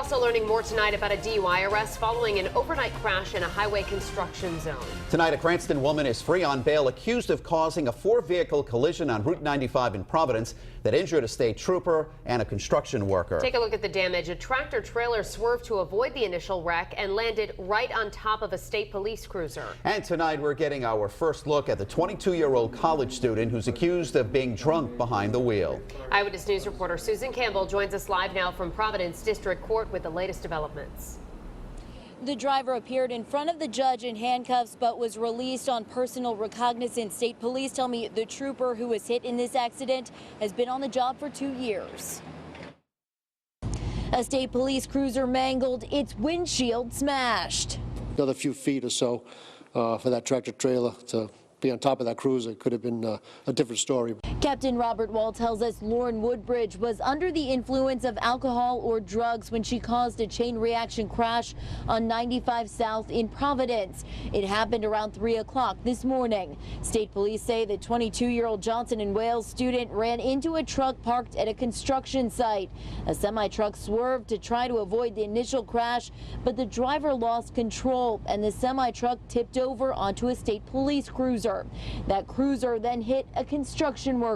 also learning more tonight about a DUI arrest following an overnight crash in a highway construction zone. Tonight, a Cranston woman is free on bail accused of causing a four-vehicle collision on Route 95 in Providence that injured a state trooper and a construction worker. Take a look at the damage. A tractor trailer swerved to avoid the initial wreck and landed right on top of a state police cruiser. And tonight, we're getting our first look at the 22-year-old college student who's accused of being drunk behind the wheel. Eyewitness News reporter Susan Campbell joins us live now from Providence District Court with the latest developments. The driver appeared in front of the judge in handcuffs but was released on personal recognizance. State police tell me the trooper who was hit in this accident has been on the job for 2 years. A state police cruiser mangled, its windshield smashed. Another few feet or so for that tractor trailer to be on top of that cruiser. It could have been a different story. Captain Robert Wall tells us Lauren Woodbridge was under the influence of alcohol or drugs when she caused a chain reaction crash on 95 South in Providence. It happened around 3 o'clock this morning. State police say the 22-year-old Johnson & Wales student ran into a truck parked at a construction site. A semi-truck swerved to try to avoid the initial crash, but the driver lost control and the semi-truck tipped over onto a state police cruiser. That cruiser then hit a construction worker.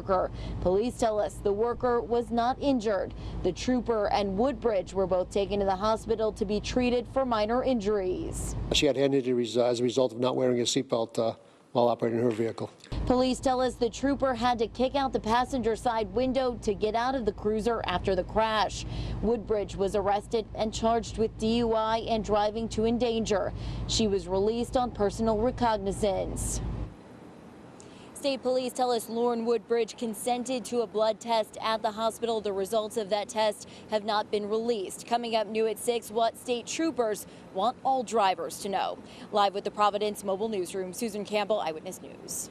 Police tell us the worker was not injured. The trooper and Woodbridge were both taken to the hospital to be treated for minor injuries. She had head injuries as a result of not wearing a seatbelt while operating her vehicle. Police tell us the trooper had to kick out the passenger side window to get out of the cruiser after the crash. Woodbridge was arrested and charged with DUI and driving to endanger. She was released on personal recognizance. State police tell us Lauren Woodbridge consented to a blood test at the hospital. The results of that test have not been released. Coming up new at 6, what state troopers want all drivers to know. Live with the Providence Mobile Newsroom, Susan Campbell, Eyewitness News.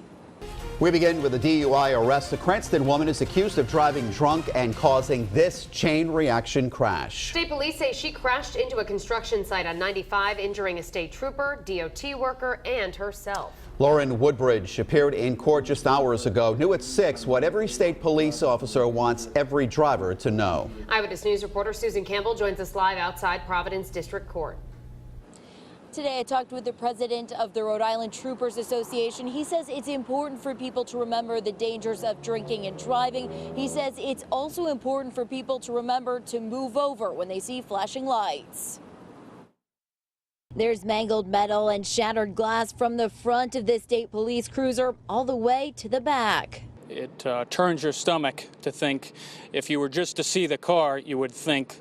We begin with a DUI arrest. A Cranston woman is accused of driving drunk and causing this chain reaction crash. State police say she crashed into a construction site on 95, injuring a state trooper, DOT worker, and herself. Lauren Woodbridge appeared in court just hours ago. New at 6, what every state police officer wants every driver to know. Eyewitness News reporter Susan Campbell joins us live outside Providence District Court. Today I talked with the president of the Rhode Island Troopers Association. He says it's important for people to remember the dangers of drinking and driving. He says it's also important for people to remember to move over when they see flashing lights. There's mangled metal and shattered glass from the front of this state police cruiser all the way to the back. It turns your stomach to think, if you were just to see the car, you would think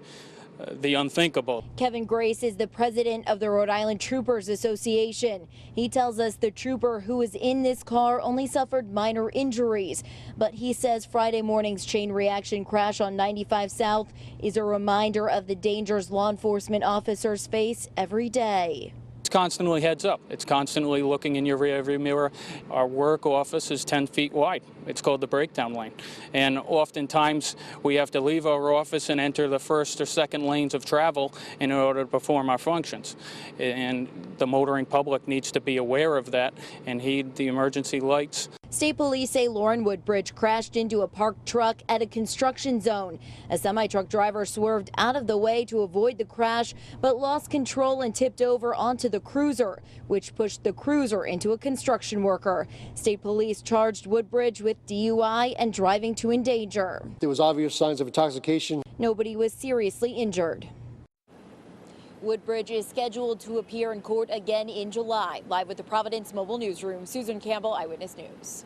the unthinkable. Kevin Grace is the president of the Rhode Island Troopers Association. He tells us the trooper who was in this car only suffered minor injuries, but he says Friday morning's chain reaction crash on 95 South is a reminder of the dangers law enforcement officers face every day. It's constantly heads up. It's constantly looking in your rearview mirror. Our work office is 10 feet wide. It's called the breakdown lane. And oftentimes we have to leave our office and enter the first or second lanes of travel in order to perform our functions. And the motoring public needs to be aware of that and heed the emergency lights. State police say Lauren Woodbridge crashed into a parked truck at a construction zone. A semi-truck driver swerved out of the way to avoid the crash, but lost control and tipped over onto the cruiser, which pushed the cruiser into a construction worker. State police charged Woodbridge with DUI and driving to endanger. There was obvious signs of intoxication. Nobody was seriously injured. Woodbridge is scheduled to appear in court again in July. Live with the Providence Mobile Newsroom, Susan Campbell, Eyewitness News.